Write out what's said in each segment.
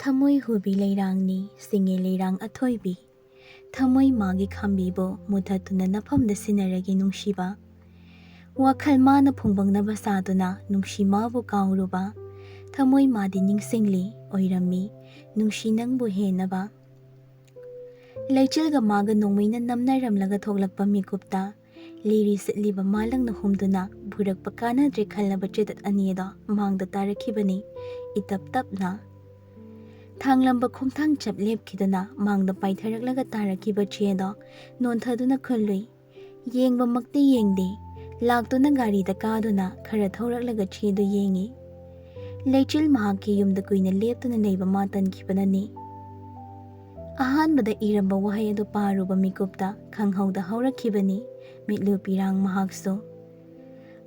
ꯊꯃꯣꯏ ꯍꯨꯕꯤ ꯂꯩꯔꯥꯡꯅꯤ ꯁꯤꯡꯉꯦ ꯂꯩꯔꯥꯡ ꯑꯊꯣꯏꯕꯤ ꯊꯃꯣꯏ ꯃꯥꯒꯤ ꯈꯥꯝꯕꯤꯕꯨ ꯃꯨꯊꯠꯇꯨꯅ ꯅꯐꯝꯗ ꯁꯤꯟꯅꯔꯒꯦ ꯅꯨꯡꯁꯤꯕ ꯋꯥꯈꯜ ꯃꯥꯅ ꯐꯨꯡꯕꯪꯅꯕ ꯁꯥꯗꯨꯅ ꯅꯨꯡꯁꯤ ꯃꯥꯕꯨ ꯀꯥꯎꯔꯨꯕ ꯊꯃꯣꯏ ꯃꯥꯗꯤ ꯅꯤꯡꯁꯤꯡꯂꯤ ꯑꯣꯏꯔꯝꯃꯤ ꯅꯨꯡꯁꯤ ꯅꯪꯕꯨ ꯍꯦꯟꯅꯕ ꯂꯩꯆꯤꯜꯒ ꯃꯥꯒ ꯅꯣꯡꯃꯩꯅ ꯅꯝꯅꯔꯝꯂꯒ ꯊꯣꯛꯂꯛꯄ ꯃꯤꯀꯨꯞꯇ ꯂꯤꯔꯤ ꯁꯤꯠꯂꯤꯕ ꯃꯥꯂꯪꯅ ꯍꯨꯝꯗꯨꯅ ꯚꯨꯔꯛꯄ ꯀꯥꯟꯅꯗ꯭ꯔꯦ ꯈꯜꯂꯕ ꯆꯦꯇꯠ ꯑꯅꯤꯗꯣ ꯃꯥꯡꯗ ꯇꯥꯔꯛꯈꯤꯕꯅꯤ ꯏꯇꯞ ꯇꯞꯅ ꯊꯥꯡꯂꯝꯕ ꯈꯣꯡꯊꯥꯡ ꯆꯞ ꯂꯦꯞꯈꯤꯗꯨꯅ ꯃꯥꯡꯗ ꯄꯥꯏꯊꯔꯛꯂꯒ ꯇꯥꯔꯛꯈꯤꯕ ꯆꯦꯗꯣ ꯅꯣꯟꯊꯗꯨꯅ ꯈꯨꯜꯂꯨꯏ ꯌꯦꯡꯕꯃꯛꯇꯤ ꯌꯦꯡꯗꯦ ꯂꯥꯛꯇꯨꯅ ꯒꯥꯔꯤꯗ ꯀꯥꯗꯨꯅ ꯈꯔ ꯊꯧꯔꯛꯂꯒ ꯆꯦꯗꯨ ꯌꯦꯡꯉꯤ ꯂꯩꯆꯤꯜ ꯃꯍꯥꯛꯀꯤ ꯌꯨꯝꯗ ꯀꯨꯏꯅ ꯂꯦꯞꯇꯨꯅ ꯂꯩꯕ ꯃꯥ ꯇꯟꯈꯤꯕꯅꯅꯤ ꯑꯍꯥꯟꯕꯗ ꯏꯔꯝꯕ ꯋꯥꯍꯩ ꯑꯗꯨ ꯄꯥꯔꯨꯕ ꯃꯤꯀꯨꯞꯇ ꯈꯪꯍꯧꯗ ꯍꯧꯔꯛꯈꯤꯕꯅꯤ ꯃꯤꯠꯂꯨ ꯄꯤꯔꯥꯡ ꯃꯍꯥꯛꯁꯨ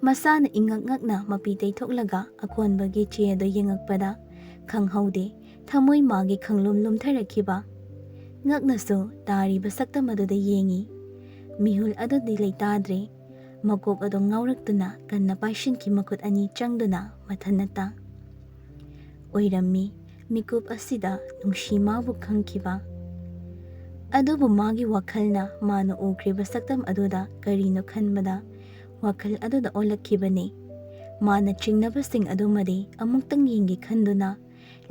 ꯃꯁꯥꯅ ꯏꯉꯛ ꯉꯛꯅ ꯃꯄꯤ ꯇꯩꯊꯣꯛꯂꯒ ꯑꯀꯣꯟꯕꯒꯤ ꯆꯦ ꯑꯗꯨ ꯌꯦꯡꯉꯛꯄꯗ ꯈꯪꯍꯧꯗꯦ ꯊꯃꯣꯏ ꯃꯥꯒꯤ ꯈꯪꯂꯨꯝ ꯂꯨꯝꯊꯔꯛꯈꯤꯕ ꯉꯛꯅꯁꯨ ꯇꯥꯔꯤꯕ ꯁꯛꯇꯝ ꯑꯗꯨꯗ ꯌꯦꯡꯉꯤ ꯃꯤꯍꯨꯜ ꯑꯗꯨꯗꯤ ꯂꯩꯇꯥꯗ꯭ꯔꯦ ꯃꯀꯣꯛ ꯑꯗꯨ ꯉꯥꯎꯔꯛꯇꯨꯅ ꯀꯟꯅ ꯄꯥꯏꯁꯤꯟꯈꯤ ꯃꯈꯨꯠ ꯑꯅꯤ ꯆꯪꯗꯨꯅ ꯃꯊꯟꯅꯇ ꯑꯣꯏꯔꯝꯃꯤ ꯃꯤꯀꯨꯞ ꯑꯁꯤꯗ ꯅꯨꯡꯁꯤ ꯃꯥꯕꯨ ꯈꯪꯈꯤꯕ ꯑꯗꯨꯕꯨ ꯃꯥꯒꯤ ꯋꯥꯈꯜꯅ ꯃꯥꯅ ꯎꯈ꯭ꯔꯤꯕ ꯁꯛꯇꯝ ꯑꯗꯨꯗ ꯀꯔꯤꯅꯣ ꯈꯟꯕꯗ ꯋꯥꯈꯜ ꯑꯗꯨꯗ ꯑꯣꯜꯂꯛꯈꯤꯕꯅꯤ ꯃꯥꯅ ꯆꯤꯡꯅꯕꯁꯤꯡ ꯑꯗꯨꯃꯗꯤ ꯑꯃꯨꯛꯇꯪ ꯌꯦꯡꯒꯦ ꯈꯟꯗꯨꯅ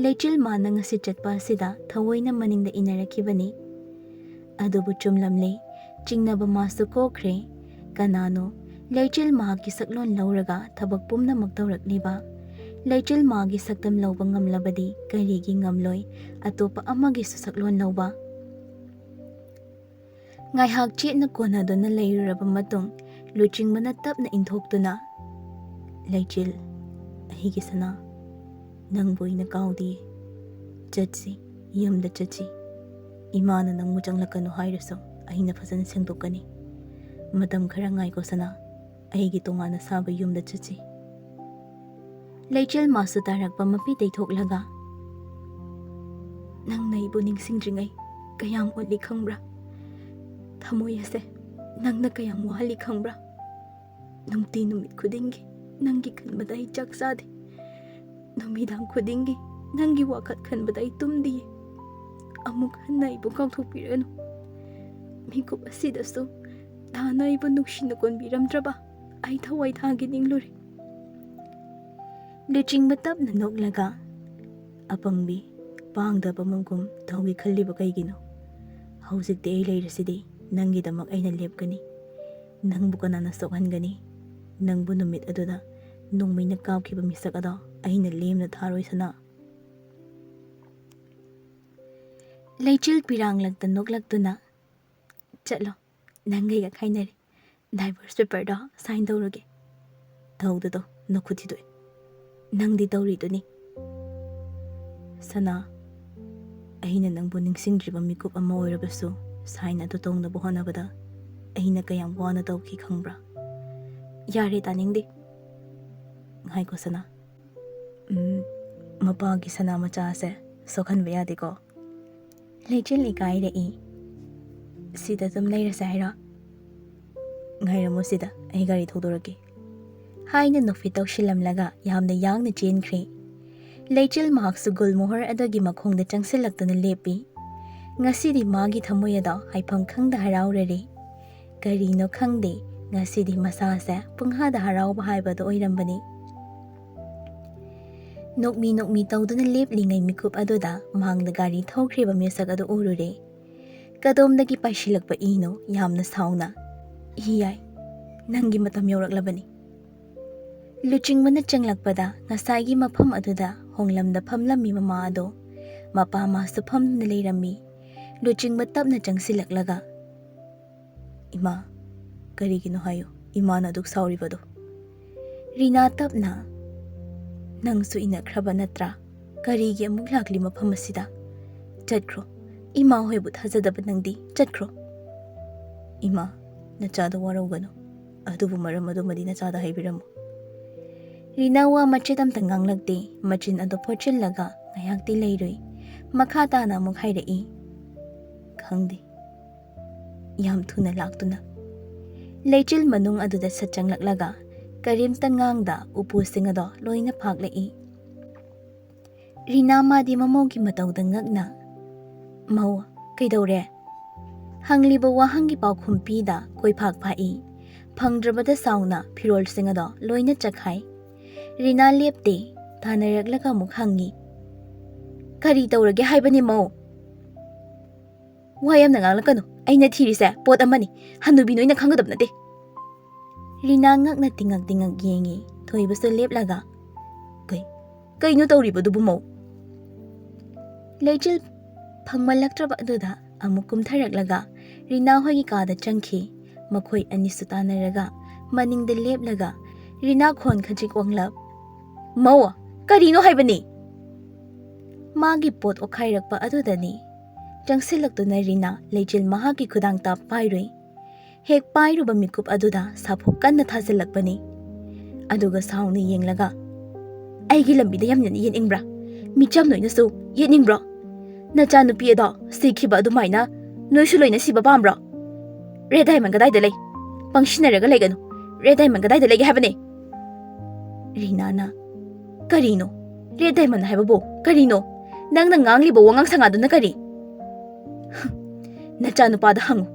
ꯂꯩꯆꯤꯜ ꯃꯥꯅ ꯉꯁꯤ ꯆꯠꯄ ꯑꯁꯤꯗ ꯊꯑꯣꯏꯅ ꯃꯅꯤꯡꯗ ꯏꯟꯅꯔꯛꯈꯤꯕꯅꯤ ꯑꯗꯨꯕꯨ ꯆꯨꯝꯂꯝꯂꯦ ꯆꯤꯡꯅꯕ ꯃꯥꯁꯨ ꯀꯣꯛꯈ꯭ꯔꯦ ꯀꯅꯥꯅꯣ ꯂꯩꯆꯤꯜ ꯃꯍꯥꯛꯀꯤ ꯁꯛꯂꯣꯟ ꯂꯧꯔꯒ ꯊꯕꯛ ꯄꯨꯝꯅꯃꯛ ꯇꯧꯔꯛꯂꯤꯕ ꯂꯩꯆꯤꯜ ꯃꯥꯒꯤ ꯁꯛꯇꯝ ꯂꯧꯕ ꯉꯝꯂꯕꯗꯤ ꯀꯔꯤꯒꯤ ꯉꯝꯂꯣꯏ ꯑꯇꯣꯞꯄ ꯑꯃꯒꯤꯁꯨ ꯁꯛꯂꯣꯟ ꯂꯧꯕ ꯉꯥꯏꯍꯥꯛ ꯆꯦꯠꯅ ꯀꯣꯟꯅꯗꯨꯅ ꯂꯩꯔꯨꯔꯕ ꯃꯇꯨꯡ ꯂꯨꯆꯤꯡꯕꯅ ꯇꯞꯅ ꯏꯟꯊꯣꯛꯇꯨꯅ ꯂꯩꯆꯤꯜ ꯑꯩꯒꯤ ꯁꯅꯥ ꯅꯪꯕꯨ ꯑꯩꯅ ꯀꯥꯎꯗꯤꯌꯦ ꯆꯠꯁꯤ ꯌꯨꯝꯗ ꯆꯠꯁꯤ ꯏꯃꯥꯅ ꯅꯪꯕꯨ ꯆꯪꯂꯛꯀꯅꯨ ꯍꯥꯏꯔꯁꯨ ꯑꯩꯅ ꯐꯖꯅ ꯁꯦꯡꯗꯣꯛꯀꯅꯤ ꯃꯇꯝ ꯈꯔ ꯉꯥꯏꯀꯣ ꯁꯅꯥ ꯑꯩꯒꯤ ꯇꯣꯉꯥꯟꯅ ꯁꯥꯕ ꯌꯨꯝꯗ ꯆꯠꯁꯤ ꯂꯩꯆꯤꯜ ꯃꯥꯁꯨ ꯇꯥꯔꯛꯄ ꯃꯄꯤ ꯇꯩꯊꯣꯛꯂꯒ ꯅꯪꯅ ꯑꯩꯕꯨ ꯅꯤꯡꯁꯤꯡꯗ꯭ꯔꯤꯉꯩ ꯀꯌꯥꯝ ꯑꯣꯠꯂꯤ ꯈꯪꯕ꯭ꯔꯥ ꯊꯃꯣꯏ ꯑꯁꯦ ꯅꯪꯅ ꯀꯌꯥꯝ ꯋꯥꯍꯜꯂꯤ ꯈꯪꯕ꯭ꯔꯥ ꯅꯨꯡꯇꯤ ꯅꯨꯃꯤꯠ ꯈꯨꯗꯤꯡꯒꯤ ꯅꯪꯒꯤ ꯈꯟꯕꯗ ꯑꯩ ꯆꯥꯛ ꯆꯥꯗꯦ ꯅꯨꯃꯤꯗꯥꯡ ꯈꯨꯗꯤꯡꯒꯤ ꯅꯪꯒꯤ ꯋꯥꯈꯜ ꯈꯟꯕꯗ ꯑꯩ ꯇꯨꯝꯗꯤꯌꯦ ꯑꯃꯨꯛ ꯍꯟꯅ ꯑꯩꯕꯨ ꯀꯥꯎꯊꯣꯛꯄꯤꯔꯅꯨ ꯃꯤꯀꯨꯞ ꯑꯁꯤꯗꯁꯨ ꯅꯍꯥꯟ ꯑꯩꯕꯨ ꯅꯨꯡꯁꯤꯅ ꯀꯣꯟꯕꯤꯔꯝꯗ꯭ꯔꯕ ꯑꯩ ꯊꯋꯥꯏ ꯊꯥꯒꯤ ꯅꯤꯡꯂꯨꯔꯦ ꯂꯨꯆꯤꯡꯕ ꯇꯞꯅ ꯅꯣꯛꯂꯒ ꯑꯄꯪꯕꯤ ꯄꯥꯡꯗꯕ ꯃꯒꯨꯝ ꯇꯧꯒꯦ ꯈꯜꯂꯤꯕ ꯀꯩꯒꯤꯅꯣ ꯍꯧꯖꯤꯛꯇꯤ ꯑꯩ ꯂꯩꯔꯤꯁꯤꯗꯤ ꯅꯪꯒꯤꯗꯃꯛ ꯑꯩꯅ ꯂꯦꯞꯀꯅꯤ ꯅꯪꯕꯨ ꯀꯅꯥꯅ ꯁꯣꯛꯍꯟꯒꯅꯤ ꯅꯪꯕꯨ ꯅꯨꯃꯤꯠ ꯑꯗꯨꯗ ꯅꯣꯡꯃꯩꯅ ꯀꯥꯞꯈꯤꯕ ꯃꯤꯁꯛ ꯑꯗꯣ ꯑꯩꯅ ꯂꯦꯝꯅ ꯊꯥꯔꯣꯏ ꯁꯅꯥ ꯂꯩꯆꯤꯜ ꯄꯤꯔꯥꯡꯂꯛꯇ ꯅꯣꯛꯂꯛꯇꯨꯅ ꯆꯠꯂꯣ ꯅꯪꯒꯩꯒ ꯈꯥꯏꯅꯔꯦ ꯗꯥꯏꯚꯣꯔꯁ ꯄꯦꯄꯔꯗꯣ ꯁꯥꯏꯟ ꯇꯧꯔꯒꯦ ꯇꯧꯗꯗꯣ ꯅꯈꯨꯠ ꯊꯤꯗꯣꯛꯑꯦ ꯅꯪꯗꯤ ꯇꯧꯔꯤꯗꯨꯅꯤ ꯁꯅꯥ ꯑꯩꯅ ꯅꯪꯕꯨ ꯅꯤꯡꯁꯤꯡꯗ꯭ꯔꯤꯕ ꯃꯤꯀꯨꯞ ꯑꯃ ꯑꯣꯏꯔꯕꯁꯨ ꯁꯥꯏꯟ ꯑꯗꯨ ꯇꯧꯅꯕ ꯍꯣꯠꯅꯕꯗ ꯑꯩꯅ ꯀꯌꯥꯝ ꯋꯥꯅ ꯇꯧꯈꯤ ꯈꯪꯕ꯭ꯔꯥ ꯌꯥꯔꯦ ꯇꯥꯅꯤꯡꯗꯦ ꯉꯥꯏꯈꯣ ꯁꯅꯥ ꯃꯄꯥꯒꯤ ꯁꯅꯥ ꯃꯆꯥꯁꯦ ꯁꯣꯛꯍꯟꯕ ꯌꯥꯗꯦꯀꯣ ꯂꯩꯆꯤꯜ ꯏꯀꯥꯏꯔꯛꯏ ꯁꯤꯗ ꯑꯗꯨꯝ ꯂꯩꯔꯁꯦ ꯍꯥꯏꯔꯣ ꯉꯥꯏꯔꯝꯃꯣ ꯁꯤꯗ ꯑꯩ ꯒꯥꯔꯤ ꯊꯧꯗꯣꯔꯛꯀꯦ ꯍꯥꯏꯅ ꯅꯣꯛꯐꯤ ꯇꯧꯁꯤꯜꯂꯝꯂꯒ ꯌꯥꯝꯅ ꯌꯥꯡꯅ ꯆꯦꯟꯈ꯭ꯔꯦ ꯂꯩꯆꯤꯜ ꯃꯍꯥꯛꯁꯨ ꯒꯨꯜꯃꯣꯍꯔ ꯑꯗꯨꯒꯤ ꯃꯈꯣꯡꯗ ꯆꯪꯁꯤꯜꯂꯛꯇꯨꯅ ꯂꯦꯞꯄꯤ ꯉꯁꯤꯗꯤ ꯃꯥꯒꯤ ꯊꯃꯣꯏ ꯑꯗꯣ ꯍꯥꯏꯐꯝ ꯈꯪꯗ ꯍꯔꯥꯎꯔꯔꯤ ꯀꯔꯤꯅꯣ ꯈꯪꯗꯦ ꯉꯁꯤꯗꯤ ꯃꯁꯥꯁꯦ ꯄꯨꯡꯍꯥꯗ ꯍꯔꯥꯎꯕ ꯍꯥꯏꯕꯗꯣ ꯑꯣꯏꯔꯝꯕꯅꯤ ꯅꯣꯛꯃꯤ ꯅꯣꯛꯃꯤ ꯇꯧꯗꯨꯅ ꯂꯦꯞꯂꯤꯉꯩ ꯃꯤꯀꯨꯞ ꯑꯗꯨꯗ ꯃꯥꯡꯗ ꯒꯥꯔꯤ ꯊꯧꯈ꯭ꯔꯤꯕ ꯃꯤꯁꯛ ꯑꯗꯨ ꯎꯔꯨꯔꯦ ꯀꯗꯣꯝꯗꯒꯤ ꯄꯥꯏꯁꯤꯜꯂꯛꯄ ꯏꯅꯣ ꯌꯥꯝꯅ ꯁꯥꯎꯅ ꯌꯥꯏ ꯅꯪꯒꯤ ꯃꯇꯝ ꯌꯧꯔꯛꯂꯕꯅꯤ ꯂꯨꯆꯤꯡꯕꯅ ꯆꯪꯂꯛꯄꯗ ꯉꯁꯥꯏꯒꯤ ꯃꯐꯝ ꯑꯗꯨꯗ ꯍꯣꯡꯂꯝꯗ ꯐꯝꯂꯝꯃꯤ ꯃꯃꯥ ꯑꯗꯣ ꯃꯄꯥ ꯃꯥꯁꯨ ꯐꯝꯗꯨꯅ ꯂꯩꯔꯝꯃꯤ ꯂꯨꯆꯤꯡꯕ ꯇꯞꯅ ꯆꯪꯁꯤꯜꯂꯛꯂꯒ ꯏꯃꯥ ꯀꯔꯤꯒꯤꯅꯣ ꯍꯥꯏꯌꯨ ꯏꯃꯥꯅ ꯑꯗꯨꯛ ꯁꯥꯎꯔꯤꯕꯗꯣ ꯔꯤꯅꯥ ꯇꯞꯅ ꯅꯪꯁꯨ ꯏꯟꯅꯈ꯭ꯔꯕ ꯅꯠꯇ꯭ꯔꯥ ꯀꯔꯤꯒꯤ ꯑꯃꯨꯛ ꯂꯥꯛꯂꯤ ꯃꯐꯝ ꯑꯁꯤꯗ ꯆꯠꯈ꯭ꯔꯣ ꯏꯃꯥ ꯍꯣꯏꯕꯨ ꯊꯥꯖꯗꯕ ꯅꯪꯗꯤ ꯆꯠꯈ꯭ꯔꯣ ꯏꯃꯥ ꯅꯆꯥꯗ ꯋꯥꯔꯧꯒꯅꯨ ꯑꯗꯨꯕꯨ ꯃꯔꯝ ꯑꯗꯨꯃꯗꯤ ꯅꯆꯥꯗ ꯍꯥꯏꯕꯤꯔꯝꯃꯨ ꯔꯤꯅꯥ ꯋꯥ ꯃꯆꯦꯠ ꯑꯝꯇ ꯉꯥꯡꯂꯛꯇꯦ ꯃꯆꯤꯟ ꯑꯗꯨ ꯐꯣꯠꯆꯤꯜꯂꯒ ꯉꯥꯏꯍꯥꯛꯇꯤ ꯂꯩꯔꯨꯏ ꯃꯈꯥ ꯇꯥꯅ ꯑꯃꯨꯛ ꯍꯥꯏꯔꯛꯏ ꯈꯪꯗꯦ ꯌꯥꯝ ꯊꯨꯅ ꯂꯥꯛꯇꯨꯅ ꯂꯩꯆꯤꯜ ꯃꯅꯨꯡ ꯑꯗꯨꯗ ꯁꯠ ꯆꯪꯂꯛꯂꯒ ꯀꯔꯤꯝꯇ ꯉꯥꯡꯗ ꯎꯄꯨꯁꯤꯡ ꯑꯗꯣ ꯂꯣꯏꯅ ꯐꯥꯛꯂꯛꯏ Rina madi mamawgi matawda ngakna. Mau, kaidawre? Hangliba wahanggi paukhum pida koiphak phai. Phangdrabada sauna phirol singado loina chakhai. Rina lepte thanaraklaga mukhangi. Kari tawrage haibani mau. Wayam nangalakano. Aina thirise pot amani. Hanubi noina khangadab nate. Rina ngakna tingak yengi. Thoibasu leplaga. Kaino tawribadubu mau. Leichil phangmalaktraba aduda amuk kumtharaklaga Rina hoigi kada changki. Makhoi anisu tanaraga maningda leplaga Rina khon khajik wanglap. Mawa, karino haibani? Magi pot okhairakpa adudani. Changsilaktuna Rina leichil mahaki khudang tap pairui. Hek pairuba mikup aduda saphuk kanna thasilakpani. Aduga saungni yenglaga. Aigi lambida yamna yeningbra. Micham noinasu yeningbra. Nachanupi ado sikhiba adumaina noisu loina siba pambra. Red Diamond gadai delay. Pangshinaraga legano. Red Diamond gadai delay habane. Rina na. Karino. Red Diamond hababo. Karino. Nang nangangliba wangang sangado na kari. Nachanupada hangu.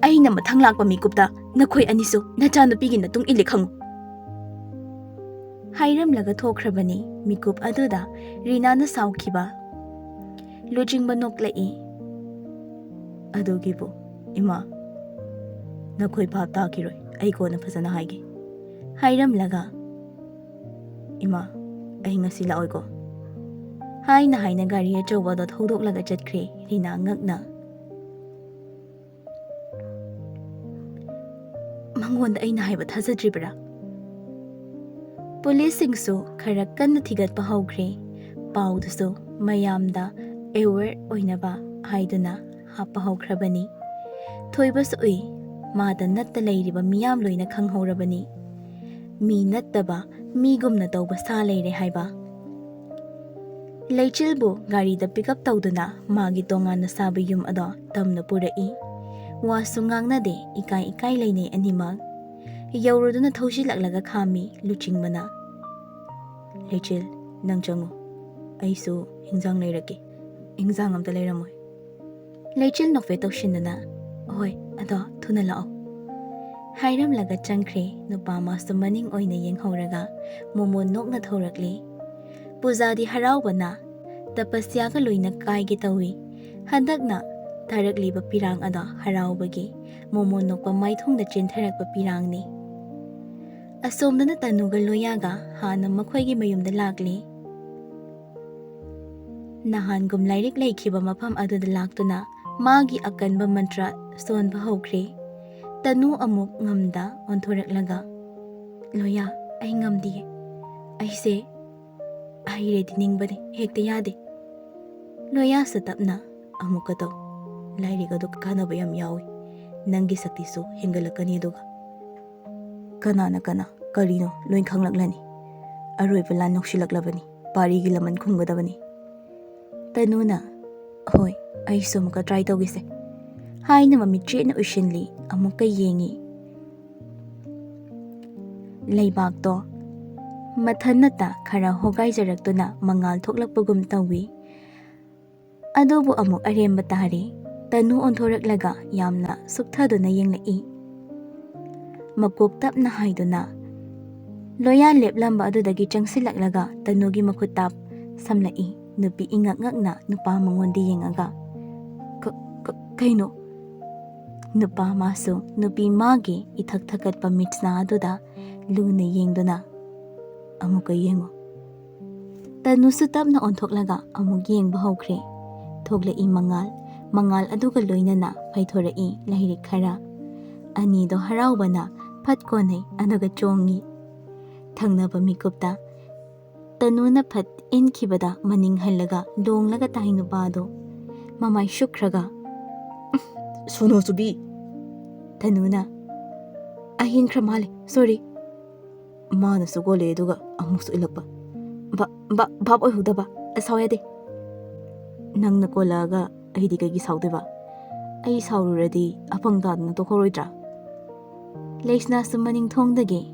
Aina mathang lakpa mikupta nakhoi anisu nachanupigi natung ilik hangu. Hairamlaga thokhrabani mikup aduda Rina na saukhiba. Lujingba noklai. Adugibo ima. Nakhoi bhab takiroi ai kona phasana haige. Hairamlaga. Ima ai ngasi laoi ko. Haina gari achawada thodoklaga chatkre Rina ngakna. Mangonda aina haiba thajadribra. Police singsu khara kanna thigatpa haukhre. Paudusu mayamda aware oinaba haiduna hapa haukrabani. Thoibas ui mada natta leiriba miyam loina khanghaurabani. Mi nattaba migumna tawba sa leire haiba. Leichilbu gari da pick up tawduna magi tongana sabi yum ado tamna purai. Wasu ngangnade ikai leine animag. Yauruduna thausilaklaga khami luchingmana. Leichil nang changu. Aisu hingjang leirake. Hingjang amta leiramoy. Leichil nokfe tawshinana. Hoy ado thuna lao. Hairamlaga changkre nupa masu maning oina yenghauraga momo nokna thorakle. Pujadi haraubana tapasyaga loina kaige tawi. Handakna tharakliba pirang ada haraubagi momo nokpa maithongda chintharakpa pirangni. Asomdana tanuga loyaga hana makhoigi mayumda lakli. Nahan gum lairik laikhiba mafam aduda laktuna magi akanba mantra sonba hokre. Tanu amuk ngamda onthoraklaga. Loya ai ngamdi. Aise ai redi ningbade hekta yade. Loya satapna amukato. Lairiga do kanaba yam yawi. Nangi saktisu hengalakani duga. Kana karino loin khanglaklani. Aroi palan noksilaklabani. Parigi laman khunggadabani. Tanuna hoi ai sumuka try tawgise. Haina mamitri na ushinli amuka yengi. Laibak to mathanata khara hogai jaraktuna mangal thoklakpagum tawi. Adobu amuk aremba tari. Tanu onthoraklaga yamna sukthaduna yenglai. Makuk tapna haiduna. Loya leplamba adudagi changsilaklaga tanugi makutap samlai. Nupi ingak-ngakna nupa mangondi yengaga. Kaino? Nupa masu nupi magi ithak-thakat pa mitsna aduda luna yengduna. Amuka yengo. Tanusu tapna onthoklaga amuk yengba hokre. Thoglai mangal aduga loinana paithorai lahirik khara. Anido haraubana phatkonai aduga chongi. Thangnaba mikupta tanuna phat inkibada maning hallaga longlaga tainu bado. Mamai shukraga. Sono subi. Tanuna. Ahin kramale. Sorry. Mana sugole duga amuksu ilakpa. Bab oi hudaba. Asawade. Nang nakolaga ahidi kagi saudeba. Ay saururadi apang dadna to koroidra. Leisna sumaning thongdagi.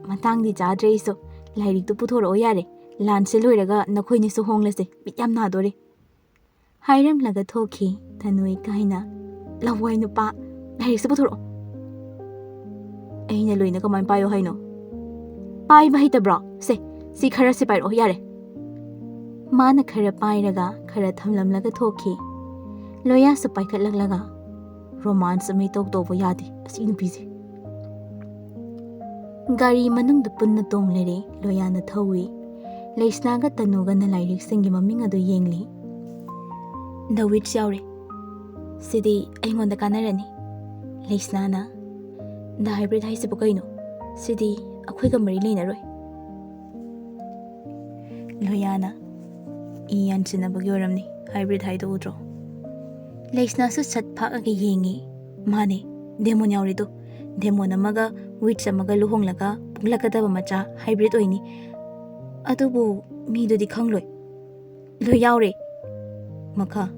Matangdi jadre iso. Lairik tu puthoro yare. ꯂꯥꯟꯁꯦ ꯂꯣꯏꯔꯒ ꯅꯈꯣꯏꯅꯤꯁꯨ ꯍꯣꯡꯂꯁꯦ, ꯕꯤꯠ ꯌꯥꯝ ꯅꯥꯗꯣꯔꯦ ꯍꯥꯏꯔꯝꯂꯒ ꯊꯣꯛꯈꯤ ꯊꯅꯨ ꯏꯀꯥꯏꯅ꯫ ꯂꯋꯥꯏ ꯅꯨꯄꯥ, ꯂꯥꯏꯔꯤꯛꯁꯦ ꯄꯨꯊꯣꯔꯛꯑꯣ꯫ ꯑꯩꯅ ꯂꯣꯏꯅ ꯀꯃꯥꯏꯅ ꯄꯥꯏꯌꯣ ꯍꯥꯏꯅꯣ? ꯄꯥꯏꯕ ꯍꯩꯇꯕ꯭ꯔꯣ? ꯁꯤ ꯈꯔꯁꯦ ꯄꯥꯏꯔꯛꯑꯣ ꯌꯥꯔꯦ꯫ ꯃꯥꯅ ꯈꯔ ꯄꯥꯏꯔꯒ ꯈꯔ ꯊꯝꯂꯝꯂꯒ ꯊꯣꯛꯈꯤ꯫ ꯂꯣꯌꯥꯁꯨ ꯄꯥꯏꯈꯠꯂꯛꯂꯒ, ꯔꯣꯃꯥꯟꯁ ꯑꯃ ꯏꯇꯧ ꯇꯧꯕ ꯌꯥꯗꯦ ꯑꯁꯤ ꯅꯨꯄꯤꯁꯦ꯫ ꯒꯥꯔꯤ ꯃꯅꯨꯡꯗ ꯄꯨꯟꯅ ꯇꯣꯡꯂꯔꯦ꯫ ꯂꯣꯌꯥꯅ ꯊꯧꯏ, ꯂꯩꯁꯅꯥꯒ ꯇꯅꯨꯒꯅ ꯂꯥꯏꯔꯤꯛꯁꯤꯡꯒꯤ ꯃꯃꯤꯡ ꯑꯗꯨ ꯌꯦꯡꯂꯤ꯫ ꯗ ꯋꯤꯠꯆ ꯌꯥꯎꯔꯦ, ꯁꯤꯗꯤ ꯑꯩꯉꯣꯟꯗ ꯀꯥꯟꯅꯔꯅꯤ꯫ ꯂꯩꯁꯅꯥꯅ, ꯗ ꯍꯥꯏꯕ꯭ꯔꯤꯠ ꯍꯥꯏꯁꯤꯕꯨ ꯀꯩꯅꯣ? ꯁꯤꯗꯤ ꯑꯩꯈꯣꯏꯒ ꯃꯔꯤ ꯂꯩꯅꯔꯣꯏ꯫ ꯂꯣꯌꯥꯅ, ꯏ ꯌꯥꯟꯁꯤꯟꯅꯕꯒꯤ ꯑꯣꯏꯔꯝꯅꯤ, ꯍꯥꯏꯕ꯭ꯔꯤꯠ ꯍꯥꯏꯗꯣ ꯎꯗ꯭ꯔꯣ? ꯂꯩꯁꯅꯥꯁꯨ ꯁꯠ ꯐꯥꯛꯑꯒ ꯌꯦꯡꯉꯤ꯫ ꯃꯥꯅꯦ, ꯗꯦꯃꯣꯟ ꯌꯥꯎꯔꯤꯗꯣ, ꯗꯦꯃꯣꯟ ꯑꯃꯒ ꯋꯤꯠꯆ ꯑꯃꯒ ꯂꯨꯍꯣꯡꯂꯒ ꯄꯣꯛꯂꯛꯀꯗꯕ ꯃꯆꯥ ꯍꯥꯏꯕ꯭ꯔꯤꯠ ꯑꯣꯏꯅꯤ꯫ ꯑꯗꯨꯕꯨ ꯃꯤꯗꯨꯗꯤ ꯈꯪꯂꯣꯏ꯫ ꯂꯣꯏ ꯌꯥꯎꯔꯦ꯫ ꯃꯈꯥ?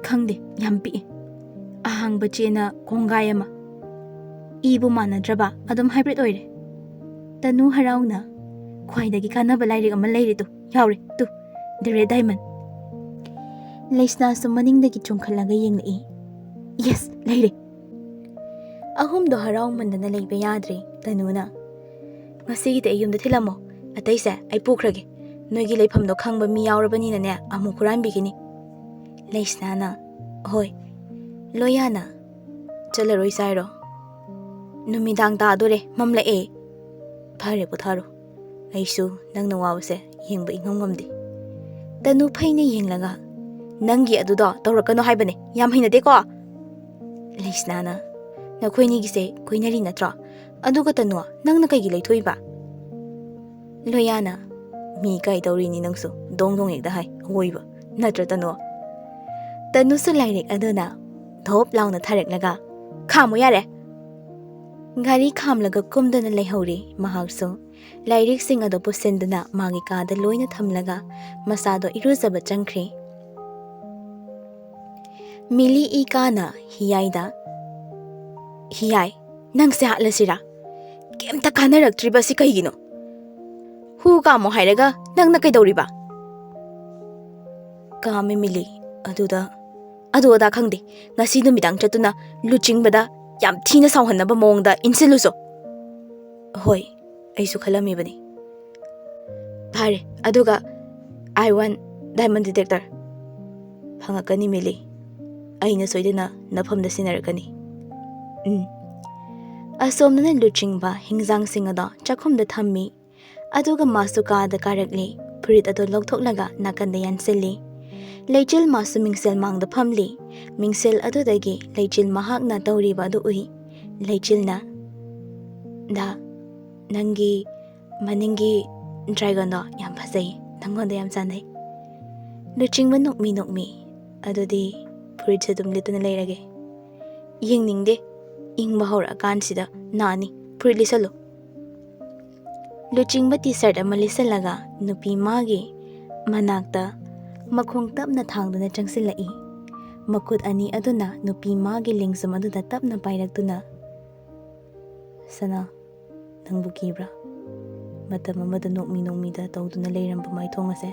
ꯈꯪꯗꯦ, ꯌꯥꯝ ꯄꯤꯛꯑꯦ, ꯑꯍꯥꯡꯕ ꯆꯦꯅ ꯀꯣꯡꯒꯥꯏ ꯑꯃ, ꯏꯕꯨ ꯃꯥꯟꯅꯗ꯭ꯔꯕ ꯑꯗꯨꯝ ꯍꯥꯏꯕ꯭ꯔꯤꯠ ꯑꯣꯏꯔꯦ꯫ ꯇꯅꯨ ꯍꯔꯥꯎꯅ, ꯈ꯭ꯋꯥꯏꯗꯒꯤ ꯀꯥꯟꯅꯕ ꯂꯥꯏꯔꯤꯛ ꯑꯃ ꯂꯩꯔꯦꯗꯣ, ꯌꯥꯎꯔꯦ ꯇꯨ, ꯗ ꯔꯦꯗ ꯗꯥꯏꯃꯟ꯫ ꯂꯩꯁꯅꯥꯁꯨ ꯃꯅꯤꯡꯗꯒꯤ ꯆꯣꯡꯈꯠꯂꯒ ꯌꯦꯡꯂꯛꯏ꯫ ꯌꯦꯁ, ꯂꯩꯔꯦ꯫ ꯑꯍꯨꯝꯗꯣ ꯍꯔꯥꯎꯃꯟꯗꯅ ꯂꯩꯕ ꯌꯥꯗ꯭ꯔꯦ꯫ ꯇꯅꯨꯅ, ꯉꯁꯤꯒꯤꯗꯤ ꯑꯩ ꯌꯨꯝꯗ ꯊꯤꯜꯂꯝꯃꯣ, ꯑꯇꯩꯁꯦ ꯑꯩ ꯄꯨꯈ꯭ꯔꯒꯦ, ꯅꯣꯏꯒꯤ ꯂꯩꯐꯝꯗꯣ ꯈꯪꯕ ꯃꯤ ꯌꯥꯎꯔꯕꯅꯤꯅꯅꯦ ꯑꯃꯨꯛ ꯍꯨꯔꯥꯟꯕꯤꯈꯤꯅꯤ꯫ ꯂꯩꯁꯅꯥꯅ, ꯍꯣꯏ꯫ ꯂꯣꯌꯥꯅ, ꯆꯠꯂꯔꯣꯏꯁꯦ ꯍꯥꯏꯔꯣ? ꯅꯨꯃꯤꯗꯥꯡ ꯇꯥꯗꯣꯔꯦ, ꯃꯝꯂꯛꯑꯦ꯫ ꯐꯔꯦ, ꯄꯣꯊꯥꯔꯣ, ꯑꯩꯁꯨ ꯅꯪꯅ ꯋꯥꯕꯁꯦ ꯌꯦꯡꯕ ꯏꯉꯝ ꯉꯝꯗꯦ꯫ ꯇꯅꯨ ꯐꯩꯅ ꯌꯦꯡꯂꯒ, ꯅꯪꯒꯤ ꯑꯗꯨꯗꯣ ꯇꯧꯔꯛꯀꯅꯣ ꯍꯥꯏꯕꯅꯦ, ꯌꯥꯝ ꯍꯩꯅꯗꯦꯀꯣ꯫ ꯂꯩꯁꯅꯥꯅ, ꯅꯈꯣꯏꯅꯤꯒꯤꯁꯦ ꯀꯣꯏꯅꯔꯤ ꯅꯠꯇ꯭ꯔꯣ? ꯑꯗꯨꯒ ꯇꯅꯨ, ꯅꯪꯅ ꯀꯩꯒꯤ ꯂꯩꯊꯣꯛꯏꯕ? ꯂꯣꯌꯥꯅ, ꯃꯤ ꯀꯥꯏ ꯇꯧꯔꯤꯅꯤ ꯅꯪꯁꯨ, ꯗꯣꯡ ꯗꯣꯡ ꯍꯦꯛꯇ ꯍꯥꯏ, ꯑꯋꯣꯏꯕ, ꯅꯠꯇ꯭ꯔ ꯇꯅꯨ? ꯇꯅꯨꯁꯨ ꯂꯥꯏꯔꯤꯛ ꯑꯗꯨꯅ ꯙꯣꯞ ꯂꯥꯎꯅ ꯊꯥꯔꯛꯂꯒ, ꯈꯥꯝꯃꯨ ꯌꯥꯔꯦ꯫ ꯒꯥꯔꯤ ꯈꯥꯝꯂꯒ ꯀꯨꯝꯗꯨꯅ ꯂꯩꯍꯧꯔꯦ꯫ ꯃꯍꯥꯛꯁꯨ ꯂꯥꯏꯔꯤꯛꯁꯤꯡ ꯑꯗꯨ ꯄꯨꯁꯤꯟꯗꯨꯅ ꯃꯥꯒꯤ ꯀꯥꯗ ꯂꯣꯏꯅ ꯊꯝꯂꯒ ꯃꯁꯥꯗꯣ ꯏꯔꯨꯖꯕ ꯆꯪꯈ꯭ꯔꯦ꯫ ꯃꯤꯂꯤ ꯏꯀꯥꯅ ꯍꯤꯌꯥꯏꯗ, ꯍꯤꯌꯥꯏ, ꯅꯪꯁꯦ ꯍꯥꯠꯂꯁꯤꯔꯥ? ꯀꯩꯝꯇ ꯀꯥꯟꯅꯔꯛꯇ꯭ꯔꯤꯕꯁꯤ ꯀꯩꯒꯤꯅꯣ? ꯍꯨ ꯀꯥꯝꯃꯣ ꯍꯥꯏꯔꯒ ꯅꯪꯅ ꯀꯩꯗꯧꯔꯤꯕ? ꯀꯥꯝꯃꯦ ꯃꯤꯂꯤ, ꯑꯗꯨ ꯑꯗꯥ ꯈꯪꯗꯦ, ꯉꯁꯤ ꯅꯨꯃꯤꯗꯥꯡ ꯆꯠꯇꯨꯅ ꯂꯨꯆꯤꯡꯕꯗ ꯌꯥꯝ ꯊꯤꯅ ꯁꯥꯎꯍꯟꯅꯕ ꯃꯑꯣꯡꯗ ꯏꯟꯁꯤꯜꯂꯨꯁꯣ꯫ ꯍꯣꯏ, ꯑꯩꯁꯨ ꯈꯜꯂꯝꯃꯤꯕꯅꯤ꯫ ꯐꯔꯦ, ꯑꯗꯨꯒ I1 ꯗꯥꯏꯃꯟ ꯗꯤꯇꯦꯛꯇꯔ ꯐꯪꯉꯛꯀꯅꯤ ꯃꯤꯂꯤ, ꯑꯩꯅ ꯁꯣꯏꯗꯅ ꯅꯐꯝꯗ ꯁꯤꯟꯅꯔꯛꯀꯅꯤ꯫ ꯑꯁꯣꯝꯗꯅ ꯂꯨꯆꯤꯡꯕ ꯍꯤꯡꯖꯥꯡꯁꯤꯡ ꯑꯗꯣ ꯆꯥꯛꯈꯨꯝꯗ ꯊꯝꯃꯤ꯫ ꯑꯗꯨꯒ ꯃꯥꯁꯨ ꯀꯥꯗ ꯀꯥꯔꯛꯂꯤ꯫ ꯐꯨꯔꯤꯠ ꯑꯗꯨ ꯂꯧꯊꯣꯛꯂꯒ ꯅꯥꯀꯟꯗ ꯌꯥꯟꯁꯤꯜꯂꯤ꯫ ꯂꯩꯆꯤꯜ ꯃꯥꯁꯨ ꯃꯤꯡꯁꯦꯜ ꯃꯥꯡꯗ ꯐꯝꯂꯤ꯫ ꯃꯤꯡꯁꯦꯜ ꯑꯗꯨꯗꯒꯤ ꯂꯩꯆꯤꯜ ꯃꯍꯥꯛꯅ ꯇꯧꯔꯤꯕ ꯑꯗꯨ ꯎꯏ꯫ ꯂꯩꯆꯤꯜꯅ, ꯗꯥ, ꯅꯪꯒꯤ ꯃꯅꯤꯡꯒꯤ ꯗ꯭ꯔꯥꯏꯒꯟꯗꯣ ꯌꯥꯝ ꯐꯖꯩ, ꯅꯪꯉꯣꯟꯗ ꯌꯥꯝ ꯆꯥꯟꯅꯩ꯫ ꯂꯨꯆꯤꯡꯕ ꯅꯣꯛꯃꯤ, ꯑꯗꯨꯗꯤ ꯐꯨꯔꯤꯠꯁꯦ ꯑꯗꯨꯝ ꯂꯤꯠꯇꯨꯅ ꯂꯩꯔꯒꯦ꯫ ꯌꯦꯡꯅꯤꯡꯗꯦ, ꯏꯪꯕ ꯍꯧꯔꯛꯑꯀꯥꯟꯁꯤꯗ ꯅꯥꯅꯤ, ꯐꯨꯔꯤꯠ ꯂꯤꯠꯁꯜꯂꯨ꯫ ꯂꯨꯆꯤꯡꯕ ꯇꯤ ꯁꯥꯔꯠ ꯑꯃ ꯂꯤꯠꯁꯜꯂꯒ ꯅꯨꯄꯤ ꯃꯥꯒꯤ ꯃꯅꯥꯛꯇ ꯃꯈꯣꯡ ꯇꯞꯅ ꯊꯥꯡꯗꯨꯅ ꯆꯪꯁꯤꯜꯂꯛꯏ꯫ ꯃꯈꯨꯠ ꯑꯅꯤ ꯑꯗꯨꯅ ꯅꯨꯄꯤ ꯃꯥꯒꯤ ꯂꯦꯡꯖꯨꯝ ꯑꯗꯨꯗ ꯇꯞꯅ ꯄꯥꯏꯔꯛꯇꯨꯅ, ꯁꯅꯥ, ꯅꯪꯕꯨ ꯀꯤꯕ꯭ꯔꯥ? ꯃꯇꯝ ꯑꯃꯗ ꯅꯣꯛꯃꯤꯗ ꯇꯧꯗꯨꯅ ꯂꯩꯔꯝꯕ ꯃꯥꯏꯊꯣꯡ ꯑꯁꯦ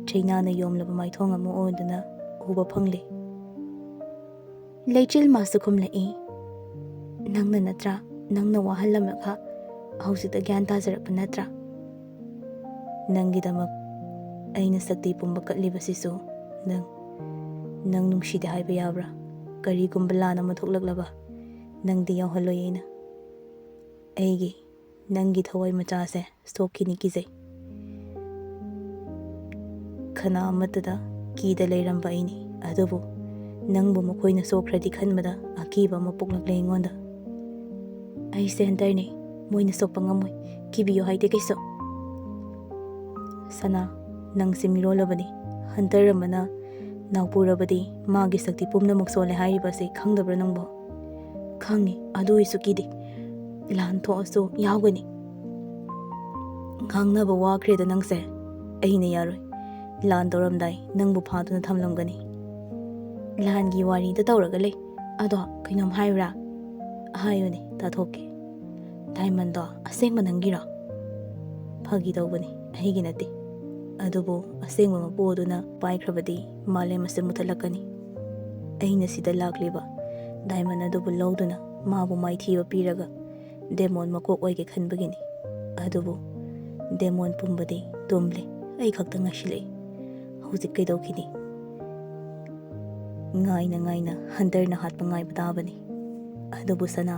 ꯆꯩꯅꯥꯅ ꯌꯣꯝꯂꯕ ꯃꯥꯏꯊꯣꯡ ꯑꯃ ꯑꯣꯏꯗꯨꯅ ꯎꯕ ꯐꯪꯂꯤ꯫ ꯂꯩꯆꯤꯜ ꯃꯥꯁꯨ ꯈꯨꯝꯂꯛꯏ, ꯅꯪꯅ ꯅꯠꯇ꯭ꯔꯥ, ꯅꯪꯅ ꯋꯥꯍꯜꯂꯝꯃꯒ ꯍꯧꯖꯤꯛꯇ ꯒ꯭ꯌꯥꯟ ꯇꯥꯖꯔꯛꯄ ꯅꯠꯇ꯭ꯔꯥ? ꯅꯪꯒꯤꯗꯃꯛ ꯑꯩꯅ ꯁꯛꯇꯤ ꯄꯨꯝꯕ ꯀꯠꯂꯤꯕꯁꯤꯁꯨ ꯅꯪ ꯅꯨꯡꯁꯤꯗꯦ ꯍꯥꯏꯕ ꯌꯥꯕ꯭ꯔꯥ? ꯀꯔꯤꯒꯨꯝꯕ ꯂꯥꯟ ꯑꯃ ꯊꯣꯛꯂꯛꯂꯕ ꯅꯪꯗꯤ ꯌꯥꯎꯍꯜꯂꯣꯏ ꯑꯩꯅ꯫ ꯅꯪꯒꯤ ꯊꯋꯥꯏ ꯃꯆꯥꯁꯦ ꯁꯣꯛꯈꯤꯅꯤ ꯀꯤꯖꯩ꯫ ꯈꯅꯥ ꯑꯃꯠꯇꯗ ꯀꯤꯗ ꯂꯩꯔꯝꯕ ꯑꯩꯅꯤ, ꯑꯗꯨꯕꯨ ꯅꯪꯕꯨ ꯃꯈꯣꯏꯅ ꯁꯣꯛꯈ꯭ꯔꯗꯤ ꯈꯟꯕꯗ ꯑꯀꯤꯕ ꯑꯃ ꯄꯣꯛꯂꯛꯂꯦ ꯑꯩꯉꯣꯟꯗ꯫ ꯑꯩꯁꯦ ꯍꯟꯇꯔꯅꯤ, ꯃꯣꯏꯅ ꯁꯣꯛꯄ ꯉꯝꯃꯣꯏ, ꯀꯤꯕꯤꯌꯨ ꯍꯥꯏꯗꯦ ꯀꯩꯁꯨ꯫ ꯁꯅꯥ, ꯅꯪꯁꯦ ꯃꯤꯔꯣꯜꯂꯕꯅꯤ, ꯍꯟꯇꯔ ꯑꯃꯅ ꯅꯥꯎꯄꯨꯔꯕꯗꯤ ꯃꯥꯒꯤ ꯁꯛꯇꯤ ꯄꯨꯝꯅꯃꯛ ꯁꯣꯜꯂꯦ ꯍꯥꯏꯔꯤꯕꯁꯤ ꯈꯪꯗꯕ꯭ꯔꯥ ꯅꯪꯕꯣ? ꯈꯪꯉꯤ, ꯑꯗꯨ ꯑꯣꯏꯁꯨ ꯀꯤꯗꯦ, ꯂꯥꯟ ꯊꯣꯛꯑꯁꯨ ꯌꯥꯎꯒꯅꯤ꯫ ꯉꯥꯡꯅꯕ ꯋꯥꯈ꯭ꯔꯦꯗ ꯅꯪꯁꯦ, ꯑꯩꯅ ꯌꯥꯔꯣꯏ, ꯂꯥꯟ ꯇꯧꯔꯝꯗꯥꯏ ꯅꯪꯕꯨ ꯐꯥꯗꯨꯅ ꯊꯝꯂꯝꯒꯅꯤ꯫ ꯂꯥꯟꯒꯤ ꯋꯥꯔꯤꯗ ꯇꯧꯔꯒ ꯂꯩ, ꯑꯗꯣ ꯀꯩꯅꯣꯝ ꯍꯥꯏꯌꯨꯔꯥ? ꯍꯥꯏꯌꯨꯅꯦ, ꯇꯥꯊꯣꯛꯀꯦ꯫ ꯗꯥꯏꯃꯟꯗꯣ ꯑꯁꯦꯡꯕ ꯅꯪꯒꯤꯔꯣ? ꯐꯥꯒꯤ ꯇꯧꯕꯅꯤ, ꯑꯩꯒꯤ ꯅꯠꯇꯦ. ꯑꯗꯨꯕꯨ ꯑꯁꯦꯡꯕ ꯃꯄꯨ ꯑꯗꯨꯅ ꯄꯥꯏꯈ꯭ꯔꯕꯗꯤ ꯃꯥꯂꯦꯝ ꯑꯁꯤ ꯃꯨꯠꯊꯠꯂꯛꯀꯅꯤ. ꯑꯩꯅ ꯁꯤꯗ ꯂꯥꯛꯂꯤꯕ ꯗꯥꯏꯃꯟ ꯑꯗꯨꯕꯨ ꯂꯧꯗꯨꯅ ꯃꯥꯕꯨ ꯃꯥꯏꯊꯤꯕ ꯄꯤꯔꯒ ꯗꯦꯃꯣꯟ ꯃꯀꯣꯛ ꯑꯣꯏꯒꯦ ꯈꯟꯕꯒꯤꯅꯤ. ꯑꯗꯨꯕꯨ ꯗꯦꯃꯣꯟ ꯄꯨꯝꯕꯗꯤ ꯇꯨꯝꯂꯤ. ꯑꯩ ꯈꯛꯇ ꯉꯥꯏꯁꯤꯜꯂꯛꯏ. ꯍꯧꯖꯤꯛ ꯀꯩꯗꯧꯈꯤꯅꯤ? ꯉꯥꯏꯅ ꯉꯥꯏꯅ ꯍꯟꯇꯔꯅ ꯍꯥꯠꯄ ꯉꯥꯏꯕ ꯇꯥꯕꯅꯤ. ꯑꯗꯨꯕꯨ ꯁꯅꯥ,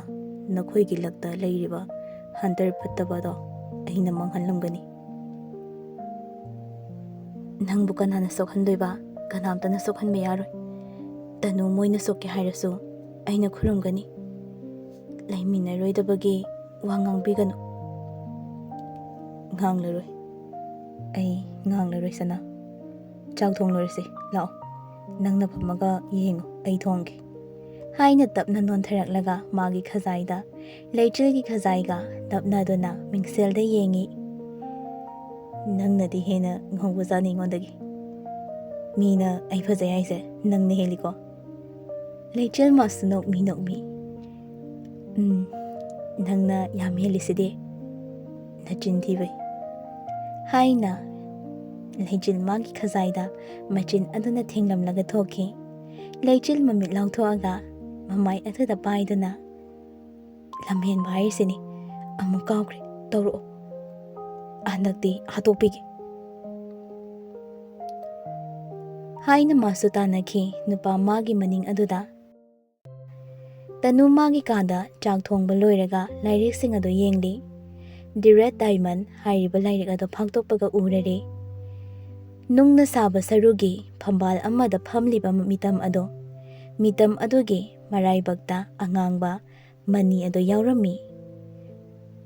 ꯅꯈꯣꯏꯒꯤ ꯂꯛꯇ ꯂꯩꯔꯤꯕ ꯍꯟꯇꯔ ꯐꯠꯇꯕꯗꯣ ꯑꯩꯅ ꯃꯥꯡꯍꯜꯂꯝꯒꯅꯤ. ꯅꯪꯕꯨ ꯀꯅꯥꯅ ꯁꯣꯛꯍꯟꯗꯣꯏꯕ? ꯀꯅꯥꯝꯇꯅ ꯁꯣꯛꯍꯟꯕ ꯌꯥꯔꯣꯏ. ꯇꯅꯨ ꯃꯣꯏꯅ ꯁꯣꯛꯀꯦ ꯍꯥꯏꯔꯁꯨ ꯑꯩꯅ ꯈꯨꯔꯨꯝꯒꯅꯤ. ꯂꯩꯃꯤꯟꯅꯔꯣꯏꯗꯕꯒꯤ ꯋꯥ ꯉꯥꯡꯕꯤꯒꯅꯨ. ꯉꯥꯡꯂꯔꯣꯏ. ꯑꯩ ꯉꯥꯡꯂꯔꯣꯏ ꯁꯅꯥ. ꯆꯥꯛ ꯊꯣꯡꯂꯨꯔꯁꯤ. ꯂꯥꯛꯑꯣ. ꯅꯪꯅ ꯐꯝꯃꯒ ꯌꯦꯡꯉꯨ, ꯑꯩ ꯊꯣꯡꯒꯦ. ꯍꯥꯏꯅ ꯇꯞꯅ ꯅꯣꯟꯊꯔꯛꯂꯒ ꯃꯥꯒꯤ ꯈꯖꯥꯏꯗ ꯂꯩꯆꯤꯜꯒꯤ ꯈꯖꯥꯏꯒ ꯅꯞꯅꯗꯨꯅ ꯃꯤꯡꯁꯦꯜꯗ ꯌꯦꯡꯉꯤ. ꯅꯪꯅꯗꯤ ꯍꯦꯟꯅ ꯉꯧꯕꯖꯥꯠꯅꯤ ꯑꯩꯉꯣꯟꯗꯒꯤ. ꯃꯤꯅ ꯑꯩ ꯐꯖꯩ ꯍꯥꯏꯁꯦ ꯅꯪꯅ ꯍꯦꯜꯂꯤꯀꯣ. ꯂꯩꯆꯤꯜ ꯃꯥꯁꯨ ꯅꯣꯛꯃꯤ ꯅꯣꯛꯃꯤ. ꯅꯪꯅ ꯌꯥꯝ ꯍꯦꯜꯂꯤꯁꯤꯗꯤ. ꯅꯆꯤꯟ ꯊꯤꯕꯩ. ꯍꯥꯏꯅ ꯂꯩꯆꯤꯜ ꯃꯥꯒꯤ ꯈꯖꯥꯏꯗ ꯃꯆꯤꯟ ꯑꯗꯨꯅ ꯊꯦꯡꯂꯝꯂꯒ ꯊꯣꯛꯈꯤ. ꯂꯩꯆꯤꯜ ꯃꯃꯤꯠ ꯂꯥꯎꯊꯣꯛꯑꯒ ꯃꯃꯥꯏ ꯑꯗꯨꯗ ꯄꯥꯏꯗꯨꯅ, ꯂꯝꯍꯦꯟꯕ ꯍꯥꯏꯔꯤꯁꯤꯅꯤ. ꯑꯃꯨꯛ ꯀꯥꯎꯈ꯭ꯔꯦ. ꯇꯧꯔꯛꯑꯣ. ꯍꯟꯗꯛꯇꯤ ꯍꯥꯠꯇꯣꯛꯄꯤꯒꯦ. ꯍꯥꯏꯅ ꯃꯥꯁꯨ ꯇꯥꯟꯅꯈꯤ ꯅꯨꯄꯥ ꯃꯥꯒꯤ ꯃꯅꯤꯡ ꯑꯗꯨꯗ. ꯇꯅꯨ ꯃꯥꯒꯤ ꯀꯥꯗ ꯆꯥꯛ ꯊꯣꯡꯕ ꯂꯣꯏꯔꯒ ꯂꯥꯏꯔꯤꯛꯁꯤꯡ ꯑꯗꯨ ꯌꯦꯡꯂꯤ. ꯗꯤ ꯔꯦꯗ ꯗꯥꯏꯃꯟ ꯍꯥꯏꯔꯤꯕ ꯂꯥꯏꯔꯤꯛ ꯑꯗꯨ ꯐꯥꯛꯇꯣꯛꯄꯒ ꯎꯔꯔꯤ. ꯅꯨꯡꯅ ꯁꯥꯕ ꯁꯔꯨꯒꯤ ꯐꯝꯕꯥꯜ ꯑꯃꯗ ꯐꯝꯂꯤꯕ ꯃꯤꯇꯝ ꯑꯗꯣ, ꯃꯤꯇꯝ ꯑꯗꯨꯒꯤ ꯃꯔꯥꯏꯕꯛꯇ ꯑꯉꯥꯡꯕ ꯃꯅꯤ ꯑꯗꯨ ꯌꯥꯎꯔꯝꯃꯤ.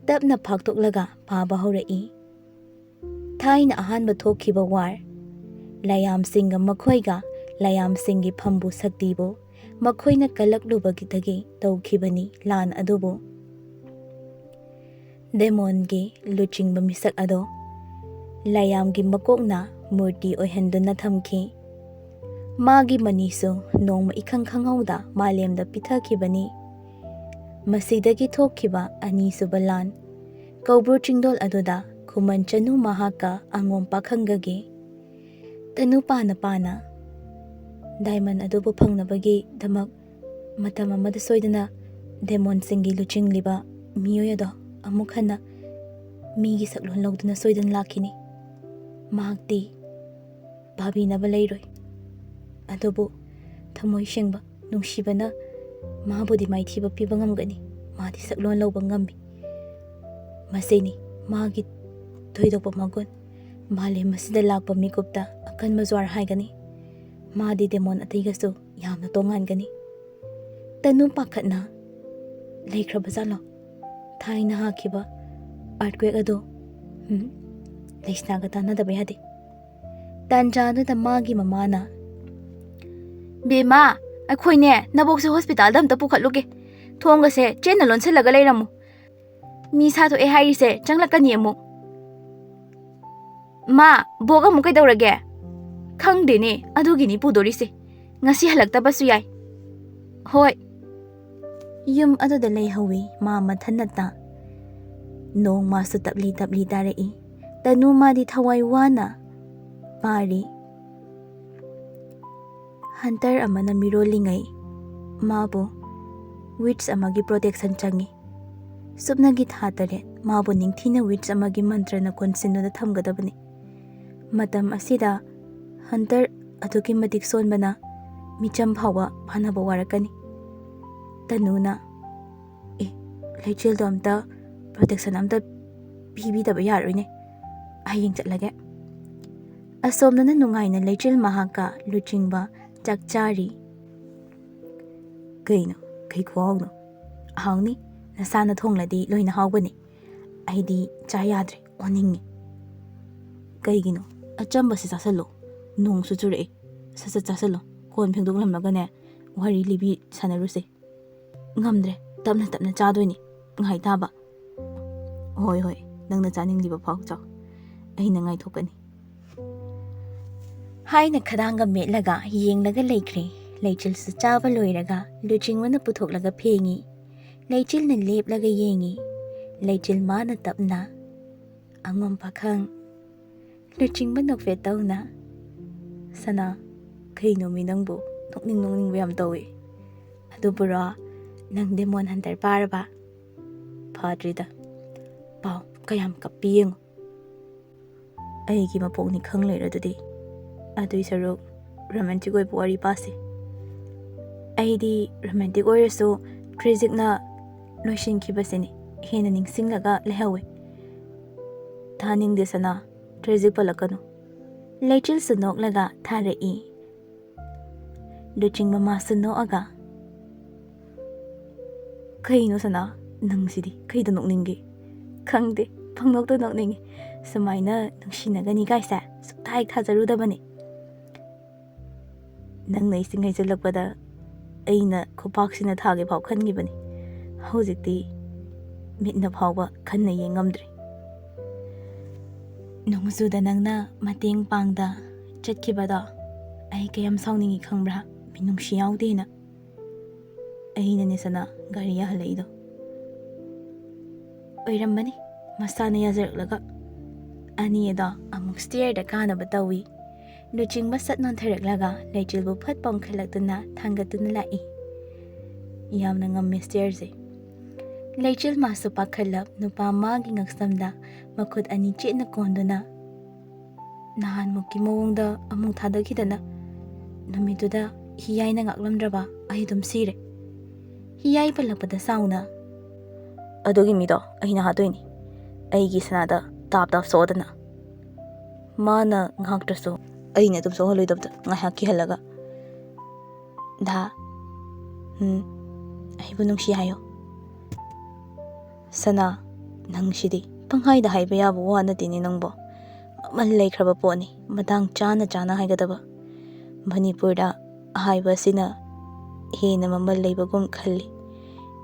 ꯇꯞꯅ ꯐꯥꯛꯇꯣꯛꯂꯒ ꯄꯥꯕ ꯍꯧꯔꯛꯏ. ꯊꯥꯏꯅ ꯑꯍꯥꯟꯕ ꯊꯣꯛꯈꯤꯕ ꯋꯥꯔ, ꯂꯥꯌꯥꯝꯁꯤꯡꯒ ꯃꯈꯣꯏꯒ ꯂꯥꯌꯥꯝꯁꯤꯡꯒꯤ ꯐꯝꯕꯨ ꯁꯛꯇꯤꯕꯨ ꯃꯈꯣꯏꯅ ꯀꯜꯂꯛꯂꯨꯕꯗꯒꯤ ꯇꯧꯈꯤꯕꯅꯤ ꯂꯥꯟ ꯑꯗꯨꯕꯨ. ꯗꯦꯃꯣꯟꯒꯤ ꯂꯨꯆꯤꯡꯕ ꯃꯤꯁꯛ ꯑꯗꯣ ꯂꯥꯌꯥꯝꯒꯤ ꯃꯀꯣꯛꯅ ꯃꯨꯔꯇꯤ ꯑꯣꯏꯍꯟꯗꯨꯅ ꯊꯝꯈꯤ. ꯃꯥꯒꯤ ꯃꯅꯤꯁꯨ ꯅꯣꯡꯃ ꯏꯈꯪ ꯈꯪꯍꯧꯗ ꯃꯥꯂꯦꯝꯗ ꯄꯤꯊꯈꯤꯕꯅꯤ. ꯃꯁꯤꯗꯒꯤ ꯊꯣꯛꯈꯤꯕ ꯑꯅꯤꯁꯨꯕ ꯂꯥꯟ, ꯀꯧꯕ꯭ꯔꯨ ꯆꯤꯡꯗꯣꯜ ꯑꯗꯨꯗ ꯈꯨꯃꯟ ꯆꯅꯨ ꯃꯍꯥꯛꯀ ꯑꯉꯣꯝ ꯄꯥꯈꯪꯒꯒꯤ. ꯇꯅꯨ ꯄꯥꯅ ꯄꯥꯅ ꯗꯥꯏꯃꯟ ꯑꯗꯨꯕꯨ ꯐꯪꯅꯕꯒꯤꯗꯃꯛ ꯃꯇꯝ ꯑꯃꯗ ꯁꯣꯏꯗꯅ ꯗꯦꯃꯣꯟꯁꯤꯡꯒꯤ ꯂꯨꯆꯤꯡꯂꯤꯕ ꯃꯤꯑꯣꯏ ꯑꯗꯣ ꯑꯃꯨꯛ ꯍꯟꯅ ꯃꯤꯒꯤ ꯁꯛꯂꯣꯟ ꯂꯧꯗꯨꯅ ꯁꯣꯏꯗꯅ ꯂꯥꯛꯈꯤꯅꯤ. ꯃꯍꯥꯛꯇꯤ ꯚꯥꯕꯤꯅꯕ ꯂꯩꯔꯣꯏ. ꯑꯗꯨꯕꯨ ꯊꯃꯣꯏ ꯁꯦꯡꯕ ꯅꯨꯡꯁꯤꯕꯅ ꯃꯥꯕꯨꯗꯤ ꯃꯥꯏꯊꯤꯕ ꯄꯤꯕ ꯉꯝꯒꯅꯤ. ꯃꯥꯗꯤ ꯁꯛꯂꯣꯟ ꯂꯧꯕ ꯉꯝꯃꯤ. ꯃꯁꯤꯅꯤ ꯃꯥꯒꯤ ꯊꯣꯏꯗꯣꯛꯄ ꯃꯒꯨꯟ. ꯃꯥꯂꯦꯝ ꯑꯁꯤꯗ ꯂꯥꯛꯄ ꯃꯤꯀꯨꯞꯇ ꯑꯀꯟꯕ ꯖ꯭ꯋꯥꯔ ꯍꯥꯏꯒꯅꯤ. ꯃꯥꯗꯤ ꯗꯦꯃꯣꯟ ꯑꯇꯩꯒꯁꯨ ꯌꯥꯝꯅ ꯇꯣꯉꯥꯟꯒꯅꯤ. ꯇꯅꯨ ꯄꯥꯈꯠꯅ ꯂꯩꯈ꯭ꯔꯕꯖꯥꯠꯂꯣ ꯊꯥꯏꯅ ꯍꯥꯈꯤꯕ ꯑꯥꯔꯠꯀ꯭ꯋꯦꯛ ꯑꯗꯣ? ꯂꯩꯁꯅꯥꯒ ꯇꯥꯟꯅꯗꯕ ꯌꯥꯗꯦ. ꯇꯥꯟꯖꯥꯗꯨꯗ ꯃꯥꯒꯤ ꯃꯃꯥꯅ, ꯕꯦꯝꯃꯥ, ꯑꯩꯈꯣꯏꯅꯦ ꯅꯕꯣꯛꯁꯦ ꯍꯣꯁꯄꯤꯇꯥꯜꯗ ꯑꯝꯇ ꯄꯨꯈꯠꯂꯨꯒꯦ. ꯊꯣꯡꯒꯁꯦ ꯆꯦꯟꯅ ꯂꯣꯟꯁꯤꯜꯂꯒ ꯂꯩꯔꯝꯃꯨ. ꯃꯤ ꯁꯥꯊꯣꯛꯑꯦ ꯍꯥꯏꯔꯤꯁꯦ ꯆꯪꯂꯛꯀꯅꯤ ꯑꯃꯨꯛ. ꯃꯥ, ꯕꯣꯛ ꯑꯃꯨꯛ ꯀꯩꯗꯧꯔꯒꯦ? ꯈꯪꯗꯦꯅꯦ, ꯑꯗꯨꯒꯤꯅꯤ ꯄꯨꯗꯣꯔꯤꯁꯦ. ꯉꯁꯤ ꯍꯜꯂꯛꯇꯕꯁꯨ ꯌꯥꯏ. ꯍꯣꯏ. ꯌꯨꯝ ꯑꯗꯨꯗ ꯂꯩꯍꯧꯏ ꯃꯥ ꯃꯊꯟꯅꯇ. ꯅꯣꯡ ꯃꯥꯁꯨ ꯇꯞꯂꯤ ꯇꯞꯂꯤ ꯇꯥꯔꯛꯏ. ꯇꯅꯨ ꯃꯥꯗꯤ ꯊꯋꯥꯏ ꯋꯥꯅ ꯄꯥꯔꯤ. ꯍꯟꯇꯔ ꯑꯃꯅ ꯃꯤꯔꯣꯜꯂꯤꯉꯩ ꯃꯥꯕꯨ ꯋꯤꯠꯆ ꯑꯃꯒꯤ ꯄ꯭ꯔꯣꯇꯦꯛꯁꯟ ꯆꯪꯏ. ꯁꯨꯞꯅꯒꯤ ꯊꯥ 3 ꯃꯥꯕꯨ ꯅꯤꯡꯊꯤꯅ ꯋꯤꯠꯆ ꯑꯃꯒꯤ ꯃꯟꯇ꯭ꯔꯅ ꯀꯣꯟꯁꯤꯟꯗꯨꯅ ꯊꯝꯒꯗꯕꯅꯤ. ꯃꯇꯝ ꯑꯁꯤꯗ ꯍꯟꯇꯔ ꯑꯗꯨꯛꯀꯤ ꯃꯇꯤꯛ ꯁꯣꯟꯕꯅ ꯃꯤꯆꯝ ꯐꯥꯎꯕ ꯐꯥꯅꯕ ꯋꯥꯔꯛꯀꯅꯤ. ꯇꯅꯨꯅ, ꯂꯩꯆꯤꯜꯗꯣ ꯑꯝꯇ ꯄ꯭ꯔꯣꯇꯦꯛꯁꯟ ꯑꯝꯇ ꯄꯤꯕꯤꯗꯕ ꯌꯥꯔꯣꯏꯅꯦ. ꯍꯌꯦꯡ ꯆꯠꯂꯒꯦ. ꯑꯁꯣꯝꯗꯅ ꯅꯨꯡꯉꯥꯏꯅ ꯂꯩꯆꯤꯜ ꯃꯍꯥꯛꯀ ꯂꯨꯆꯤꯡꯕ ꯆꯥꯛ ꯆꯥꯔꯤ. ꯀꯩꯅꯣ? ꯀꯩ ꯈꯨꯍꯥꯎꯅꯣ? ꯍꯥꯎꯅꯤ. ꯅꯁꯥꯅ ꯊꯣꯡꯂꯗꯤ ꯂꯣꯏꯅ ꯍꯥꯎꯕꯅꯤ. ꯑꯩꯗꯤ ꯆꯥ ꯌꯥꯗ꯭ꯔꯦ, ꯑꯣꯟꯅꯤꯡꯉꯤ. ꯀꯩꯒꯤꯅꯣ? ꯑꯆꯝꯕꯁꯤ ꯆꯥꯁꯜꯂꯣ. ꯅꯣꯡꯁꯨ ꯆꯨꯔꯛꯑꯦ. ꯁꯠ ꯆꯥꯁꯜꯂꯣ. ꯀꯣꯟ ꯐꯦꯡꯗꯣꯛꯂꯝꯃꯒꯅꯦ ꯋꯥꯔꯤ ꯂꯤꯕꯤ ꯁꯥꯟꯅꯔꯨꯁꯦ. ꯉꯝꯗ꯭ꯔꯦ, ꯇꯞꯅ ꯇꯞꯅ ꯆꯥꯗꯣꯏꯅꯤ. ꯉꯥꯏ ꯇꯥꯕ. ꯍꯣꯏ ꯍꯣꯏ, ꯅꯪꯅ ꯆꯥꯅꯤꯡꯂꯤꯕ ꯐꯥꯎ ꯆꯥꯎ. ꯑꯩꯅ ꯉꯥꯏꯊꯣꯛꯀꯅꯤ. ꯍꯥꯏꯅ ꯈꯗꯥꯡꯒ ꯃꯦꯠꯂꯒ ꯌꯦꯡꯂꯒ ꯂꯩꯈ꯭ꯔꯦ. ꯂꯩꯆꯤꯜꯁꯨ ꯆꯥꯕ ꯂꯣꯏꯔꯒ ꯂꯨꯆꯤꯡꯕꯅ ꯄꯨꯊꯣꯛꯂꯒ ꯐꯦꯡꯉꯤ. ꯂꯩꯆꯤꯜꯅ ꯂꯦꯞꯂꯒ ꯌꯦꯡꯉꯤ. ꯂꯩꯆꯤꯜ ꯃꯥꯅ ꯇꯞꯅ, ꯑꯉꯣꯝ ꯄꯥꯈꯪ ꯂꯨꯆꯤꯡꯕ ꯅꯣꯛꯐꯦꯠ ꯇꯧꯅ ꯁꯅꯥ ꯀꯩꯅꯣꯃꯤ ꯅꯪꯕꯨ ꯅꯣꯛꯅꯤꯡꯕ ꯌꯥꯝ ꯇꯧꯏ ꯑꯗꯨꯕꯨꯔꯣ ꯅꯪ ꯗꯦꯃꯣꯟ ꯍꯟꯇꯔ ꯄꯥꯔꯕ ꯐꯥꯗ꯭ꯔꯤꯗ ꯄꯥꯎ ꯀꯌꯥꯝ ꯀꯞꯄꯤ ꯌꯦꯡꯉꯨ ꯑꯩꯒꯤ ꯃꯄꯣꯛꯅꯤ ꯈꯪ ꯂꯩꯔꯗꯨꯗꯤ ꯑꯗꯨꯏ ꯁꯔꯨꯛ ꯔꯣꯃꯥꯟꯇꯤꯛ ꯑꯣꯏꯕ ꯋꯥꯔꯤ ꯄꯥꯁꯤ ꯑꯩꯗꯤ ꯔꯣꯃꯥꯟꯇꯤꯛ ꯑꯣꯏꯔꯁꯨ ꯇ꯭ꯔꯦꯖꯤꯛꯅ ꯂꯣꯏꯁꯤꯟꯈꯤꯕꯁꯤꯅꯤ ꯍꯦꯟꯅ ꯅꯤꯡꯁꯤꯡꯂꯒ ꯂꯩꯍꯧꯋꯤ ꯊꯥꯅꯤꯡꯗꯦ ꯁꯅꯥ ꯇ꯭ꯔꯦꯖꯤꯛ ꯄꯜꯂꯛꯀꯅꯨ ꯂꯩꯆꯤꯜꯁꯨ ꯅꯣꯛꯂꯒ ꯊꯥꯔꯛꯏ ꯂꯨꯆꯤꯡꯕ ꯃꯥꯁꯨ ꯅꯣꯛꯑꯒ ꯀꯩꯅꯣ ꯁꯅꯥ ꯅꯪꯁꯤꯗꯤ ꯀꯩꯗ ꯅꯣꯛꯅꯤꯡꯒꯦ ꯈꯪꯗꯦ ꯄꯪꯅꯣꯛꯇ ꯅꯣꯛꯅꯤꯡꯉꯤ ꯁꯨꯃꯥꯏꯅ ꯅꯨꯡꯁꯤꯅꯒꯅꯤ ꯀꯥꯏꯁꯦ ꯁꯨꯛꯊꯥ ꯍꯦꯛ ꯊꯥꯖꯔꯨꯗꯕꯅꯤ ꯅꯪꯅ ꯏꯁꯤꯡ ꯍꯩꯖꯤꯜꯂꯛꯄꯗ ꯑꯩꯅ ꯈꯨꯄꯥꯛꯁꯤꯅ ꯊꯥꯒꯦ ꯐꯥꯎ ꯈꯟꯈꯤꯕꯅꯤ ꯍꯧꯖꯤꯛꯇꯤ ꯃꯤꯠꯅ ꯐꯥꯎꯕ ꯈꯟꯅ ꯌꯦꯡꯉꯝꯗ꯭ꯔꯤ ꯅꯣꯡꯖꯨꯗ ꯅꯪꯅ ꯃꯇꯦꯡ ꯄꯥꯡꯗ ꯆꯠꯈꯤꯕꯗꯣ ꯑꯩ ꯀꯌꯥꯝ ꯁꯥꯎꯅꯤꯡꯉꯤ ꯈꯪꯕ꯭ꯔꯥ ꯃꯤꯅꯨꯡꯁꯤ ꯌꯥꯎꯗꯦꯅ ꯑꯩꯅꯅꯦ ꯁꯅꯥ ꯒꯥꯔꯤ ꯌꯥꯍꯜꯂꯛꯏꯗꯣ ꯑꯣꯏꯔꯝꯕꯅꯤ ꯃꯁꯥꯅ ꯌꯥꯖꯔꯛꯂꯒ ꯑꯅꯤꯗꯣ ꯑꯃꯨꯛ ꯁ꯭ꯇꯤꯌꯔꯗ ꯀꯥꯅꯕ ꯇꯧꯏ ꯂꯨꯆꯤꯡꯕ ꯁꯠ ꯅꯣꯟꯊꯔꯛꯂꯒ ꯂꯩꯆꯤꯜꯕꯨ ꯐꯠ ꯄꯣꯝꯈꯠꯂꯛꯇꯨꯅ ꯊꯥꯡꯒꯠꯇꯨꯅ ꯂꯥꯛꯏ ꯌꯥꯝꯅ ꯉꯝꯃꯦ ꯁ꯭ꯇꯤꯌꯔꯁꯦ ꯂꯩꯆꯤꯜ ꯃꯥꯁꯨ ꯄꯥꯈꯠꯂꯞ ꯅꯨꯄꯥ ꯃꯥꯒꯤ ꯉꯛꯁꯝꯗ ꯃꯈꯨꯠ ꯑꯅꯤ ꯆꯦꯠꯅ ꯀꯣꯟꯗꯨꯅ ꯅꯍꯥꯟꯃꯨꯛꯀꯤ ꯃꯑꯣꯡꯗ ꯑꯃꯨꯛ ꯊꯥꯗꯈꯤꯗꯅ ꯅꯨꯃꯤꯠꯇꯨꯗ ꯍꯤꯌꯥꯏꯅ ꯉꯥꯛꯂꯝꯗ꯭ꯔꯕ ꯑꯩ ꯑꯗꯨꯝ ꯁꯤꯔꯦ ꯍꯤꯌꯥꯏ ꯄꯜꯂꯛꯄꯗ ꯁꯥꯎꯅ ꯑꯗꯨꯒꯤ ꯃꯤꯗꯣ ꯑꯩꯅ ꯍꯥꯠꯇꯣꯏꯅꯤ ꯑꯩꯒꯤ ꯁꯅꯥꯗ ꯇꯥꯞ ꯁꯣꯛꯗꯅ ꯃꯥꯅ ꯉꯥꯛꯇ꯭ꯔꯁꯨ ꯑꯩꯅ ꯑꯗꯨꯝ ꯁꯣꯛꯍꯜꯂꯣꯏꯗꯕꯗ ꯉꯥꯏꯍꯥꯛ ꯀꯤꯍꯜꯂꯒ ꯙꯥ ꯑꯩꯕꯨ ꯅꯨꯡꯁꯤ ꯍꯥꯏꯌꯣ ꯁꯅꯥ ꯅꯪꯁꯤꯗꯤ ꯄꯪꯍꯥꯏꯗ ꯍꯥꯏꯕ ꯌꯥꯕ ꯋꯥ ꯅꯠꯇꯦꯅꯦ ꯅꯪꯕꯣ ꯃꯃꯜ ꯂꯩꯈ꯭ꯔꯕ ꯄꯣꯠꯅꯤ ꯃꯇꯥꯡ ꯆꯥꯅ ꯍꯥꯏꯒꯗꯕ ꯃꯅꯤꯄꯨꯔꯗ ꯍꯥꯏꯕ ꯑꯁꯤꯅ ꯍꯦꯟꯅ ꯃꯃꯜ ꯂꯩꯕꯒꯨꯝ ꯈꯜꯂꯤ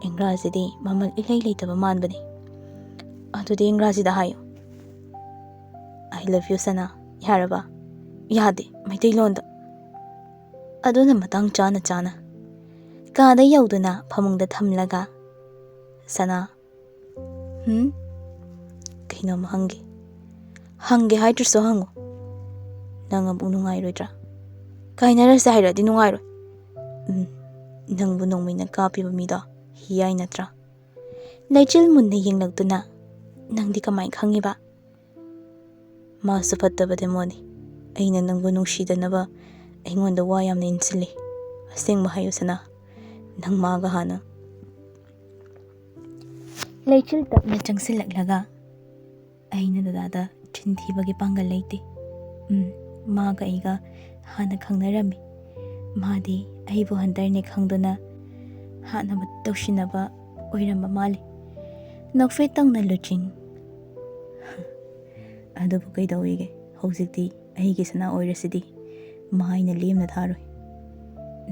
ꯏꯪꯒ꯭ꯔꯥꯖꯤꯗꯤ ꯃꯃꯜ ꯏꯂꯩ ꯂꯩꯇꯕ ꯃꯥꯟꯕꯅꯤ ꯑꯗꯨꯗꯤ ꯏꯪꯒ꯭ꯔꯥꯖꯤꯗ ꯍꯥꯏꯌꯨ ꯑꯥꯏ ꯂꯚ ꯌꯨ ꯁꯅꯥ ꯌꯥꯔꯕ ꯌꯥꯗꯦ ꯃꯩꯇꯩꯂꯣꯟꯗ ꯑꯗꯨꯅ ꯃꯇꯥꯡ ꯆꯥꯅ ꯀꯥꯗ ꯌꯧꯗꯨꯅ ꯐꯃꯨꯡꯗ ꯊꯝꯂꯒ ꯁꯅꯥ ꯀꯩꯅꯣꯝꯃ ꯍꯪꯒꯦ ꯍꯥꯏꯗ꯭ꯔꯁꯨ ꯍꯪꯉꯨ ꯅꯪ ꯑꯃꯨꯛ ꯅꯨꯡꯉꯥꯏꯔꯣꯏꯗ꯭ꯔꯥ ꯀꯥꯏꯅꯔꯁꯦ ꯍꯥꯏꯔꯗꯤ ꯅꯨꯡꯉꯥꯏꯔꯣꯏ ꯅꯪꯕꯨ ꯅꯣꯡꯃꯩꯅ ꯀꯥꯞꯄꯤꯕ ꯃꯤꯗꯣ ꯍꯤꯌꯥꯏ ꯅꯠꯇ꯭ꯔꯥ ꯂꯩꯆꯤꯜ ꯃꯨꯟꯅ ꯌꯦꯡꯂꯛꯇꯨꯅ ꯅꯪꯗꯤ ꯀꯃꯥꯏꯅ ꯈꯪꯉꯤꯕ ꯃꯥꯁꯨ ꯐꯠꯇꯕ ꯗꯦꯃꯣꯟꯅꯤ ꯑꯩꯅ ꯅꯪꯕꯨ ꯅꯨꯡꯁꯤꯗꯅꯕ ꯑꯩꯉꯣꯟꯗ ꯋꯥ ꯌꯥꯝꯅ ꯏꯟꯁꯤꯜꯂꯤ ꯑꯁꯦꯡꯕ ꯍꯥꯏꯌꯨ ꯁꯅꯥ ꯅꯪ ꯃꯥꯒ ꯍꯥꯟꯅ ꯂꯩꯆꯤꯜ ꯇꯞꯅ ꯆꯪꯁꯤꯜꯂꯛꯂꯒ ꯑꯩꯅ ꯗꯗꯥꯗ ꯆꯤꯟ ꯊꯤꯕꯒꯤ ꯄꯥꯡꯒꯜ ꯂꯩꯇꯦ ꯃꯥꯒ ꯑꯩꯒ ꯍꯥꯟꯅ ꯈꯪꯅꯔꯝꯃꯤ ꯃꯥꯗꯤ ꯑꯩꯕꯨ ꯍꯟꯇꯔꯅꯦ ꯈꯪꯗꯨꯅ ꯍꯥꯠꯅꯕ ꯇꯧꯁꯤꯟꯅꯕ ꯑꯣꯏꯔꯝꯕ ꯃꯥꯜꯂꯤ ꯅꯣꯛꯐꯦꯠ ꯇꯧꯅ ꯂꯨꯆꯤꯡ ꯑꯗꯨꯕꯨ ꯀꯩꯗꯧꯋꯤꯒꯦ ꯍꯧꯖꯤꯛꯇꯤ ꯑꯩꯒꯤ ꯁꯅꯥ ꯑꯣꯏꯔꯁꯤꯗꯤ ꯃꯥꯏꯅ ꯂꯦꯝꯅ ꯊꯥꯔꯣꯏ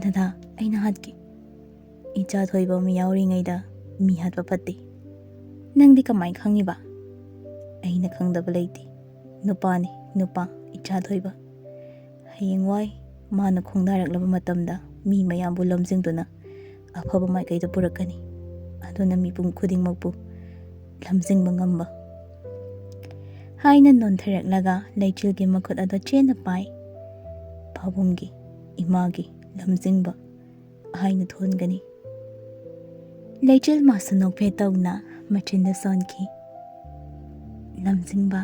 ꯗꯗꯥ ꯑꯩꯅ ꯍꯥꯠꯀꯦ ꯏꯆꯥ ꯊꯣꯏꯕ ꯑꯃ ꯌꯥꯎꯔꯤꯉꯩꯗ ꯃꯤ ꯍꯥꯠꯄ ꯐꯠꯇꯦ ꯅꯪꯗꯤ ꯀꯃꯥꯏꯅ ꯈꯪꯉꯤꯕ ꯑꯩꯅ ꯈꯪꯗꯕ ꯂꯩꯇꯦ ꯅꯨꯄꯥꯅꯤ ꯅꯨꯄꯥ ꯏꯆꯥ ꯊꯣꯏꯕ ꯍꯌꯦꯡꯋꯥꯏ ꯃꯥꯅ ꯈꯣꯡꯗꯥꯔꯛꯂꯕ ꯃꯇꯝꯗ ꯃꯤ ꯃꯌꯥꯝꯕꯨ ꯂꯝꯖꯤꯡꯗꯨꯅ ꯑꯐꯕ ꯃꯥꯏꯀꯩꯗ ꯄꯨꯔꯛꯀꯅꯤ ꯑꯗꯨꯅ ꯃꯤꯄꯨꯝ ꯈꯨꯗꯤꯡꯃꯛꯄꯨ ꯂꯝꯖꯤꯡꯕ ꯉꯝꯕ ꯍꯥꯏꯅ ꯅꯣꯟꯊꯔꯛꯂꯒ ꯂꯩꯆꯤꯜꯒꯤ ꯃꯈꯨꯠ ꯑꯗꯨ ꯆꯦꯟꯅ ꯄꯥꯏ ꯄꯥꯕꯨꯡꯒꯤ ꯏꯃꯥꯒꯤ ꯂꯝꯖꯤꯡꯕ ꯍꯥꯏꯅ ꯊꯣꯟꯒꯅꯤ ꯂꯩꯆꯤꯜ ꯃꯥꯁꯨ ꯅꯣꯛꯐꯦꯠ ꯇꯧꯅ ꯃꯆꯤꯟꯗ ꯁꯣꯟꯈꯤ ꯂꯝꯖꯤꯡꯕ